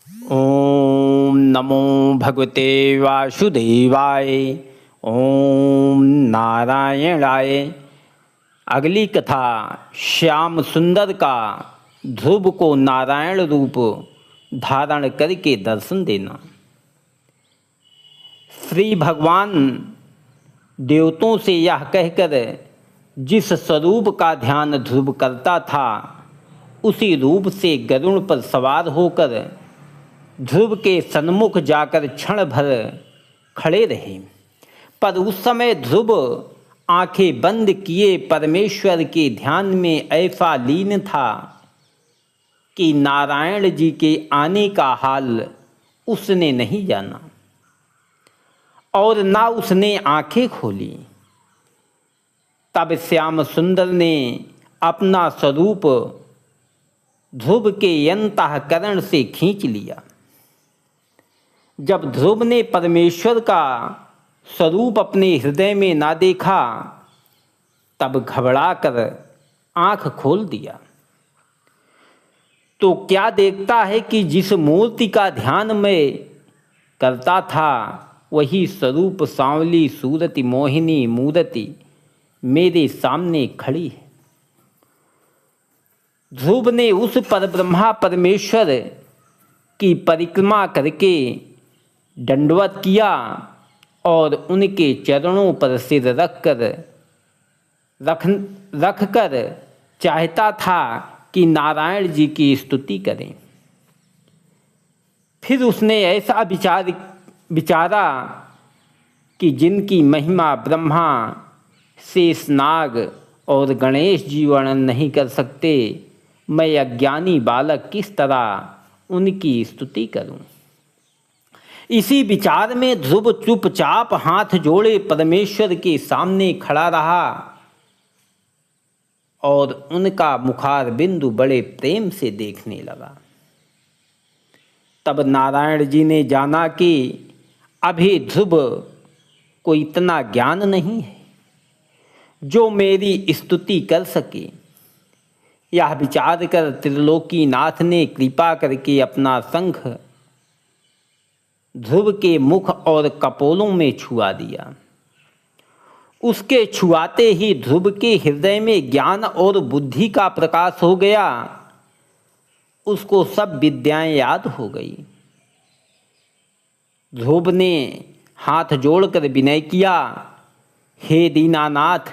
ओम नमो भगवते वासुदेवाय। ओम नारायणाय। अगली कथा श्याम सुंदर का ध्रुव को नारायण रूप धारण करके दर्शन देना। श्री भगवान देवताओं से यह कहकर जिस स्वरूप का ध्यान ध्रुव करता था उसी रूप से गरुड़ पर सवार होकर ध्रुव के सन्मुख जाकर क्षण भर खड़े रहे। पर उस समय ध्रुव आंखें बंद किए परमेश्वर के ध्यान में ऐसा लीन था कि नारायण जी के आने का हाल उसने नहीं जाना और ना उसने आंखें खोली। तब श्याम सुंदर ने अपना स्वरूप ध्रुव के अंतःकरण से खींच लिया। जब ध्रुव ने परमेश्वर का स्वरूप अपने हृदय में ना देखा तब घबराकर आंख खोल दिया तो क्या देखता है कि जिस मूर्ति का ध्यान मैं करता था वही स्वरूप सांवली सूरति मोहिनी मूर्ति मेरे सामने खड़ी है। ध्रुव ने उस परब्रह्मा परमेश्वर की परिक्रमा करके दंडवत किया और उनके चरणों पर सिर रखकर चाहता था कि नारायण जी की स्तुति करें। फिर उसने ऐसा विचारा कि जिनकी महिमा ब्रह्मा शेषनाग और गणेश जी वर्णन नहीं कर सकते, मैं अज्ञानी बालक किस तरह उनकी स्तुति करूं। इसी विचार में ध्रुव चुपचाप हाथ जोड़े परमेश्वर के सामने खड़ा रहा और उनका मुखार बिंदु बड़े प्रेम से देखने लगा। तब नारायण जी ने जाना कि अभी ध्रुव को इतना ज्ञान नहीं है जो मेरी स्तुति कर सके। यह विचार कर त्रिलोकीनाथ ने कृपा करके अपना शंख ध्रुव के मुख और कपोलों में छुआ दिया। उसके छुआते ही ध्रुव के हृदय में ज्ञान और बुद्धि का प्रकाश हो गया। उसको सब विद्याएं याद हो गई। ध्रुव ने हाथ जोड़कर विनय किया, हे दीनानाथ,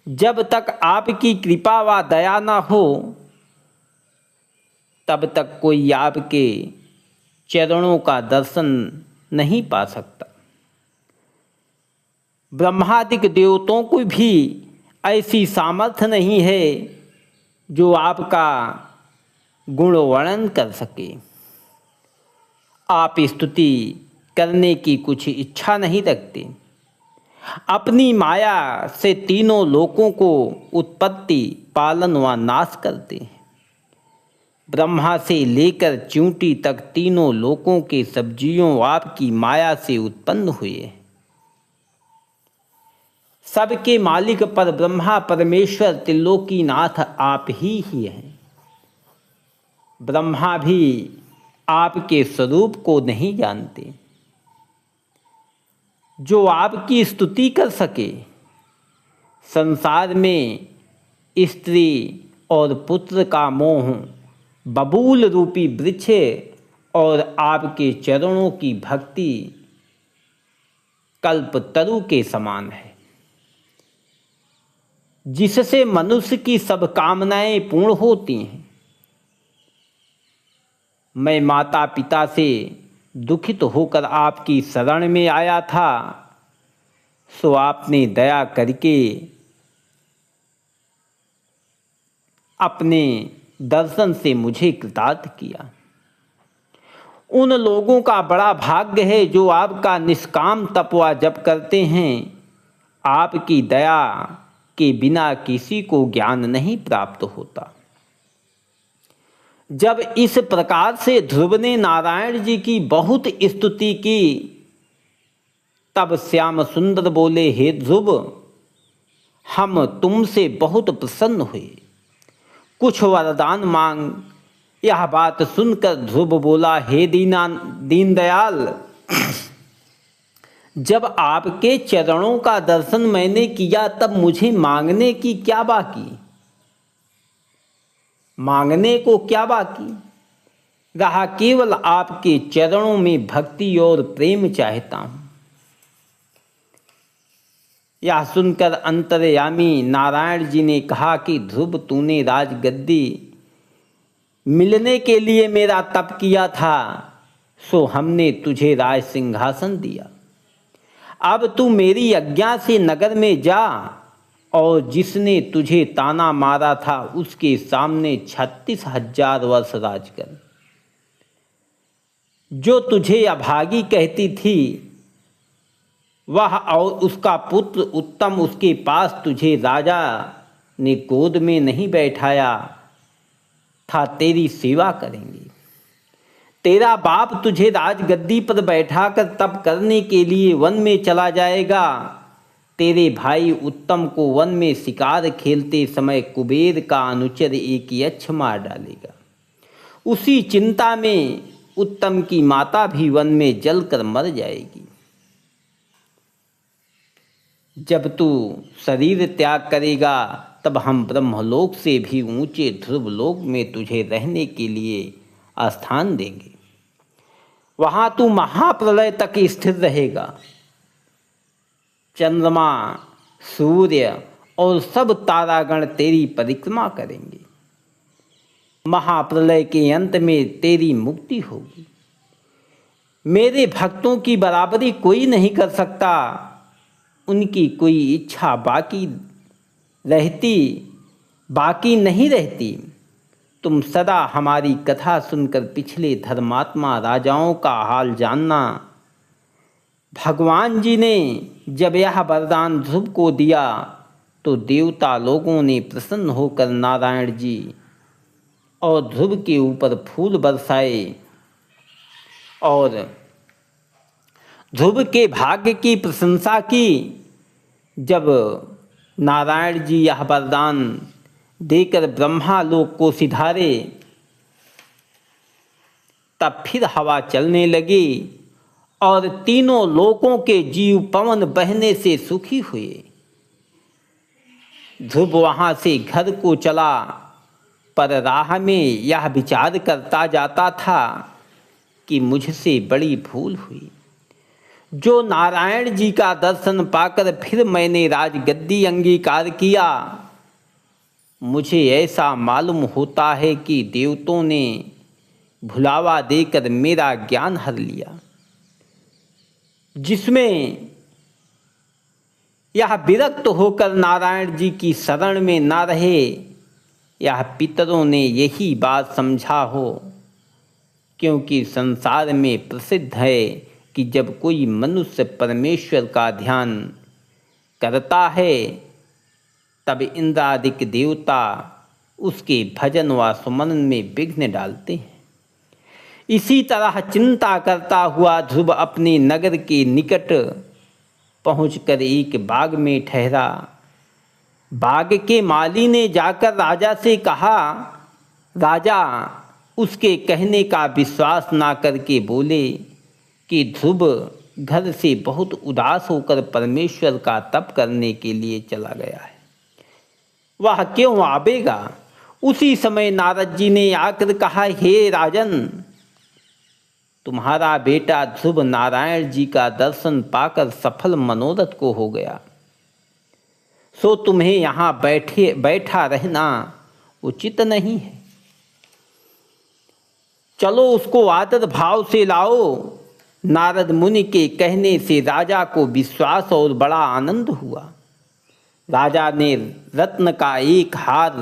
जब तक आपकी कृपा व दया न हो तब तक कोई आपके चरणों का दर्शन नहीं पा सकता। ब्रह्मादिक देवताओं को भी ऐसी सामर्थ्य नहीं है जो आपका गुण वर्णन कर सके। आप स्तुति करने की कुछ इच्छा नहीं रखते। अपनी माया से तीनों लोकों को उत्पत्ति पालन व नाश करते हैं। ब्रह्मा से लेकर चींटी तक तीनों लोकों के सब जीवों आपकी माया से उत्पन्न हुए। सबके मालिक पर ब्रह्मा परमेश्वर त्रिलोकीनाथ आप ही हैं। ब्रह्मा भी आपके स्वरूप को नहीं जानते। जो आपकी स्तुति कर सके, संसार में स्त्री और पुत्र का मोह बबूल रूपी वृक्ष और आपके चरणों की भक्ति कल्पतरु के समान है, जिससे मनुष्य की सब कामनाएं पूर्ण होती हैं। मैं माता पिता से दुखित होकर आपकी शरण में आया था, सो आपने दया करके अपने दर्शन से मुझे कृतार्थ किया। उन लोगों का बड़ा भाग्य है जो आपका निष्काम तप व जप करते हैं। आपकी दया के बिना किसी को ज्ञान नहीं प्राप्त होता। जब इस प्रकार से ध्रुव ने नारायण जी की बहुत स्तुति की तब श्याम सुंदर बोले, हे ध्रुव, हम तुमसे बहुत प्रसन्न हुए। कुछ वरदान मांग यह बात सुनकर ध्रुव बोला, हे दीनदयाल, जब आपके चरणों का दर्शन मैंने किया तब मुझे मांगने की क्या बाकी, मांगने को क्या बाकी रहा, केवल आपके चरणों में भक्ति और प्रेम चाहता हूं। यह सुनकर अंतर्यामी नारायण जी ने कहा कि ध्रुव, तूने राजगद्दी मिलने के लिए मेरा तप किया था, सो हमने तुझे राज सिंहासन दिया। अब तू मेरी आज्ञा से नगर में जा और जिसने तुझे ताना मारा था उसके सामने 36,000 वर्ष राज कर। जो तुझे अभागी कहती थी वह और उसका पुत्र उत्तम उसके पास तुझे राजा ने गोद में नहीं बैठाया था, तेरी सेवा करेंगे। तेरा बाप तुझे राजगद्दी पर बैठाकर तप करने के लिए वन में चला जाएगा। तेरे भाई उत्तम को वन में शिकार खेलते समय कुबेर का अनुचर एक यक्ष मार डालेगा। उसी चिंता में उत्तम की माता भी वन में जलकर मर जाएगी। जब तू शरीर त्याग करेगा तब हम ब्रह्मलोक से भी ऊंचे ध्रुवलोक में तुझे रहने के लिए स्थान देंगे। वहाँ तू महाप्रलय तक स्थिर रहेगा। चंद्रमा, सूर्य और सब तारागण तेरी परिक्रमा करेंगे। महाप्रलय के अंत में तेरी मुक्ति होगी। मेरे भक्तों की बराबरी कोई नहीं कर सकता। उनकी कोई इच्छा बाकी नहीं रहती। तुम सदा हमारी कथा सुनकर पिछले धर्मात्मा राजाओं का हाल जानना। भगवान जी ने जब यह वरदान ध्रुव को दिया तो देवता लोगों ने प्रसन्न होकर नारायण जी और ध्रुव के ऊपर फूल बरसाए और ध्रुव के भाग्य की प्रशंसा की। जब नारायण जी यह वरदान देकर ब्रह्मा लोक को सिधारे तब फिर हवा चलने लगी और तीनों लोकों के जीव पवन बहने से सुखी हुए। ध्रुव वहाँ से घर को चला, पर राह में यह विचार करता जाता था कि मुझसे बड़ी भूल हुई। जो नारायण जी का दर्शन पाकर फिर मैंने राजगद्दी अंगीकार किया, मुझे ऐसा मालूम होता है कि देवताओं ने भुलावा देकर मेरा ज्ञान हर लिया, जिसमें यह विरक्त होकर नारायण जी की शरण में न रहे। यह पितरों ने यही बात समझा हो, क्योंकि संसार में प्रसिद्ध है कि जब कोई मनुष्य परमेश्वर का ध्यान करता है तब इंद्रादिक देवता उसके भजन व सुमन में विघ्न डालते हैं। इसी तरह चिंता करता हुआ ध्रुव अपने नगर के निकट पहुंचकर एक बाग में ठहरा। बाग के माली ने जाकर राजा से कहा। राजा उसके कहने का विश्वास ना करके बोले कि ध्रुव घर से बहुत उदास होकर परमेश्वर का तप करने के लिए चला गया है, वह क्यों आवेगा। उसी समय नारद जी ने आकर कहा, हे राजन, तुम्हारा बेटा ध्रुव नारायण जी का दर्शन पाकर सफल मनोरथ को हो गया, सो तुम्हें यहाँ बैठा रहना उचित नहीं है। चलो उसको आदर भाव से लाओ। नारद मुनि के कहने से राजा को विश्वास और बड़ा आनंद हुआ। राजा ने रत्न का एक हार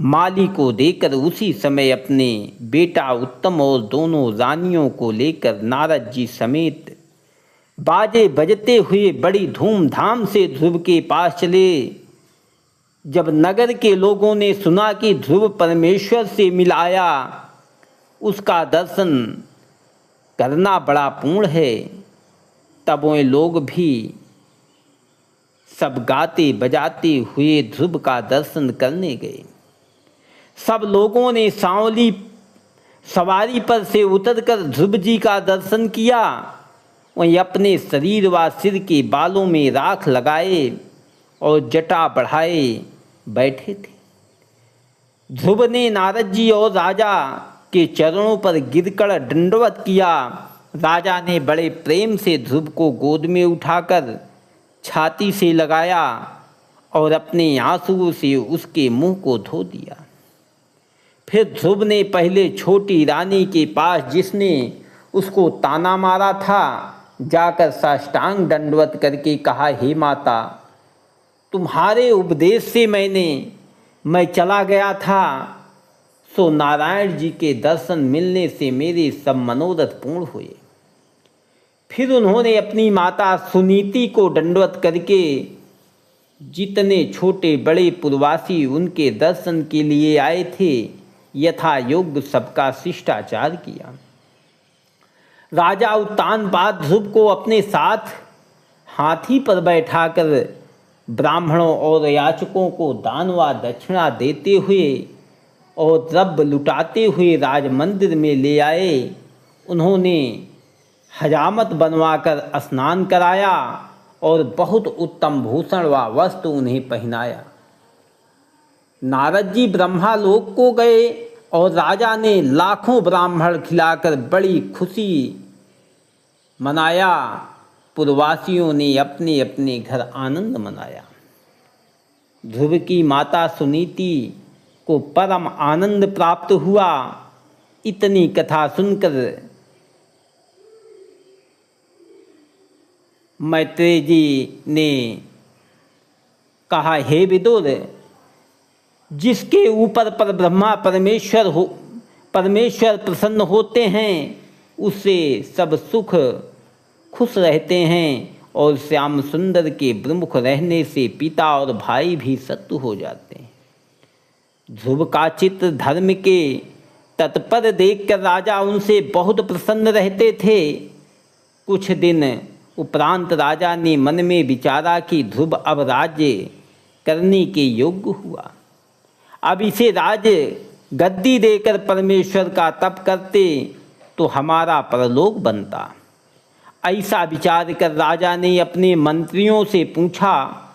माली को देकर उसी समय अपने बेटा उत्तम और दोनों रानियों को लेकर नारद जी समेत बाजे बजते हुए बड़ी धूमधाम से ध्रुव के पास चले। जब नगर के लोगों ने सुना कि ध्रुव परमेश्वर से मिल आया, उसका दर्शन करना बड़ा पूर्ण है, तब वे लोग भी सब गाते बजाते हुए ध्रुव का दर्शन करने गए। सब लोगों ने सांवली सवारी पर से उतरकर ध्रुव जी का दर्शन किया। वहीं अपने शरीर व सिर के बालों में राख लगाए और जटा बढ़ाए बैठे थे। ध्रुव ने नारद जी और राजा के चरणों पर गिरकर दंडवत किया। राजा ने बड़े प्रेम से ध्रुव को गोद में उठाकर छाती से लगाया और अपने आंसुओं से उसके मुंह को धो दिया। फिर ध्रुव ने पहले छोटी रानी के पास, जिसने उसको ताना मारा था, जाकर साष्टांग दंडवत करके कहा, हे माता, तुम्हारे उपदेश से मैं चला गया था, सो नारायण जी के दर्शन मिलने से मेरे सब मनोरथ पूर्ण हुए। फिर उन्होंने अपनी माता सुनीति को दंडवत करके जितने छोटे बड़े पुरवासी उनके दर्शन के लिए आए थे, यथा योग्य सबका शिष्टाचार किया। राजा उत्तानपाद ध्रुव को अपने साथ हाथी पर बैठाकर ब्राह्मणों और याचकों को दान व दक्षिणा देते हुए और द्रव्य लुटाते हुए राज मंदिर में ले आए। उन्होंने हजामत बनवाकर स्नान कराया और बहुत उत्तम भूषण व वस्त्र उन्हें पहनाया। नारद जी ब्रह्मालोक को गए और राजा ने लाखों ब्राह्मण खिलाकर बड़ी खुशी मनाया। पुरवासियों ने अपने अपने घर आनंद मनाया। ध्रुव की माता सुनीति को परम आनंद प्राप्त हुआ। इतनी कथा सुनकर मैत्रेय जी ने कहा, हे विदुर, जिसके ऊपर पर ब्रह्मा परमेश्वर प्रसन्न होते हैं, उससे सब सुख खुश रहते हैं और श्याम सुंदर के प्रमुख रहने से पिता और भाई भी शत्रु हो जाते हैं। ध्रुव का चित्र धर्म के तत्पर देखकर राजा उनसे बहुत प्रसन्न रहते थे। कुछ दिन उपरांत राजा ने मन में विचारा कि ध्रुव अब राज्य करने के योग्य हुआ। अब इसे राज्य गद्दी देकर परमेश्वर का तप करते तो हमारा परलोक बनता। ऐसा विचार कर राजा ने अपने मंत्रियों से पूछा।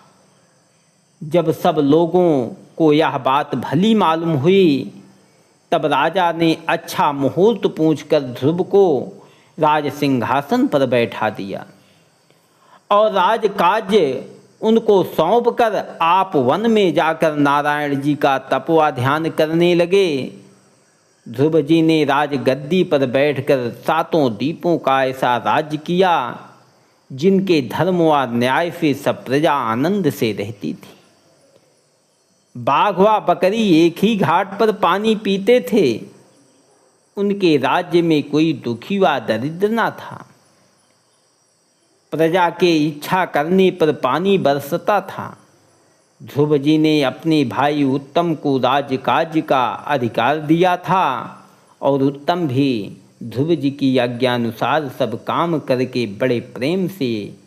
जब सब लोगों को यह बात भली मालूम हुई, तब राजा ने अच्छा मुहूर्त पूछकर ध्रुव को राज सिंहासन पर बैठा दिया और राजकार्य उनको सौंपकर आप वन में जाकर नारायण जी का तपवा ध्यान करने लगे। ध्रुव जी ने राजगद्दी पर बैठकर सातों दीपों का ऐसा राज्य किया जिनके धर्म व न्याय से सब प्रजा आनंद से रहती थी। बाघ व बकरी एक ही घाट पर पानी पीते थे। उनके राज्य में कोई दुखी व दरिद्र न था। प्रजा के इच्छा करने पर पानी बरसता था। ध्रुव जी ने अपने भाई उत्तम को राजकाज का अधिकार दिया था और उत्तम भी ध्रुव जी की आज्ञानुसार सब काम करके बड़े प्रेम से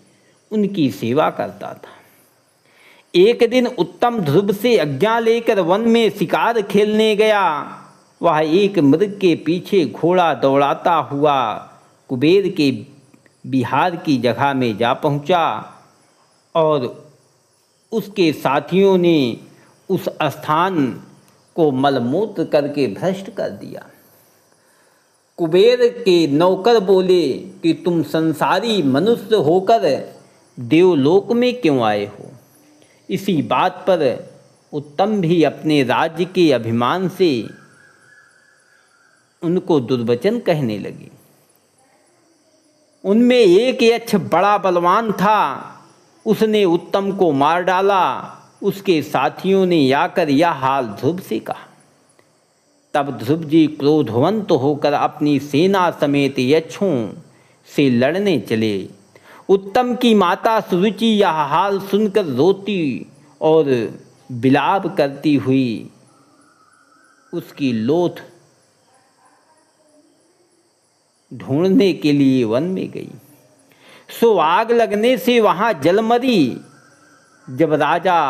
उनकी सेवा करता था। एक दिन उत्तम ध्रुव से आज्ञा लेकर वन में शिकार खेलने गया। वह एक मृग के पीछे घोड़ा दौड़ाता हुआ कुबेर के बिहार की जगह में जा पहुंचा और उसके साथियों ने उस स्थान को मलमूत्र करके भ्रष्ट कर दिया। कुबेर के नौकर बोले कि तुम संसारी मनुष्य होकर देवलोक में क्यों आए हो। इसी बात पर उत्तम भी अपने राज्य के अभिमान से उनको दुर्वचन कहने लगे। उनमें एक यक्ष बड़ा बलवान था। उसने उत्तम को मार डाला। उसके साथियों ने आकर यह हाल ध्रुव से कहा। तब ध्रुव जी क्रोधवंत होकर अपनी सेना समेत यक्षों से लड़ने चले। उत्तम की माता सुरुचि यह हाल सुनकर रोती और विलाप करती हुई उसकी लोथ ढूंढने के लिए वन में गई। सो आग लगने से वहाँ जल मरी। जब राजा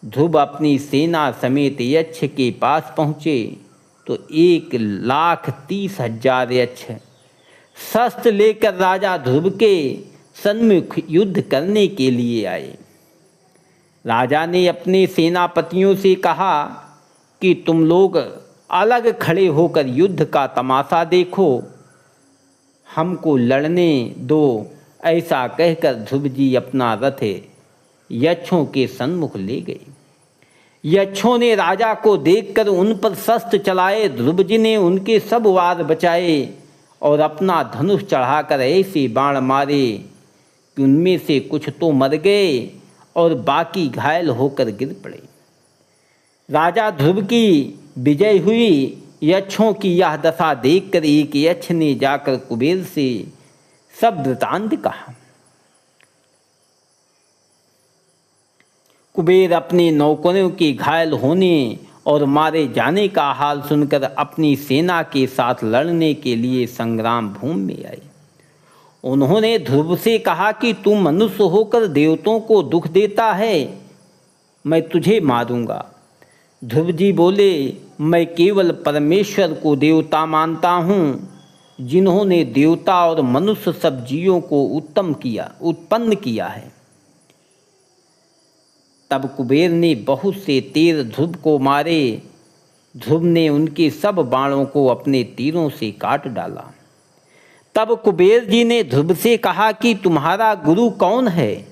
ध्रुव अपनी सेना समेत यक्ष के पास पहुँचे तो 1,30,000 यक्ष शस्त्र लेकर राजा ध्रुव के सन्मुख युद्ध करने के लिए आए। राजा ने अपने सेनापतियों से कहा कि तुम लोग अलग खड़े होकर युद्ध का तमाशा देखो, हमको लड़ने दो। ऐसा कहकर ध्रुव जी अपना रथ यक्षों के सन्मुख ले गए। यक्षों ने राजा को देखकर उन पर शस्त्र चलाए। ध्रुव जी ने उनके सब वार बचाए और अपना धनुष चढ़ाकर ऐसे बाण मारे कि उनमें से कुछ तो मर गए और बाकी घायल होकर गिर पड़े। राजा ध्रुव की विजय हुई। यक्षों की यह दशा देखकर एक यक्ष ने जाकर कुबेर से सब वृतांत कहा। कुबेर अपने नौकरों के घायल होने और मारे जाने का हाल सुनकर अपनी सेना के साथ लड़ने के लिए संग्राम भूमि में आए। उन्होंने ध्रुव से कहा कि तू मनुष्य होकर देवताओं को दुख देता है, मैं तुझे मारूंगा। ध्रुव जी बोले, मैं केवल परमेश्वर को देवता मानता हूँ, जिन्होंने देवता और मनुष्य सब जीवों को उत्पन्न किया है। तब कुबेर ने बहुत से तीर ध्रुव को मारे। ध्रुव ने उनके सब बाणों को अपने तीरों से काट डाला। तब कुबेर जी ने ध्रुव से कहा कि तुम्हारा गुरु कौन है,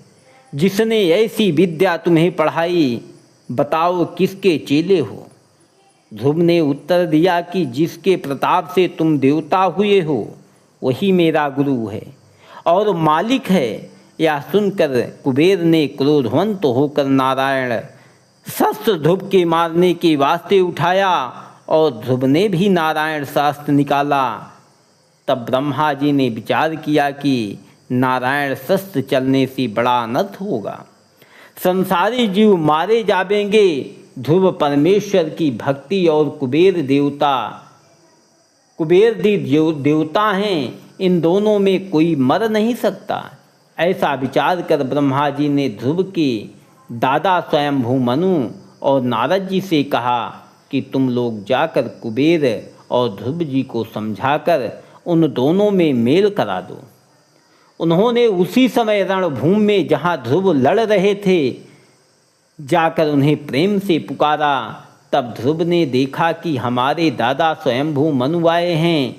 जिसने ऐसी विद्या तुम्हें पढ़ाई? बताओ किसके चेले हो? ध्रुव ने उत्तर दिया कि जिसके प्रताप से तुम देवता हुए हो वही मेरा गुरु है और मालिक है। यह सुनकर कुबेर ने क्रोधवंत होकर नारायण शस्त्र ध्रुव के मारने के वास्ते उठाया और ध्रुव ने भी नारायण शास्त्र निकाला। तब ब्रह्मा जी ने विचार किया कि नारायण शस्त्र चलने से बड़ा अनर्थ होगा, संसारी जीव मारे जावेंगे। ध्रुव परमेश्वर की भक्ति और कुबेर देवता हैं, इन दोनों में कोई मर नहीं सकता। ऐसा विचार कर ब्रह्मा जी ने ध्रुव के दादा स्वयंभू मनु और नारद जी से कहा कि तुम लोग जाकर कुबेर और ध्रुव जी को समझाकर उन दोनों में मेल करा दो। उन्होंने उसी समय रणभूमि में जहाँ ध्रुव लड़ रहे थे जाकर उन्हें प्रेम से पुकारा। तब ध्रुव ने देखा कि हमारे दादा स्वयंभू मनु आए हैं।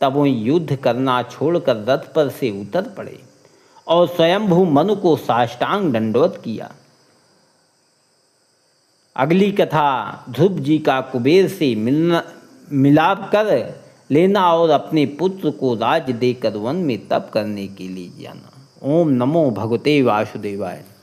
तब वो युद्ध करना छोड़कर रथ पर से उतर पड़े और स्वयंभू मनु को साष्टांग दंडवत किया। अगली कथा ध्रुव जी का कुबेर से मिलाप कर लेना और अपने पुत्र को राज्य देकर वन में तप करने के लिए जाना। ओम नमो भगवते वासुदेवाय।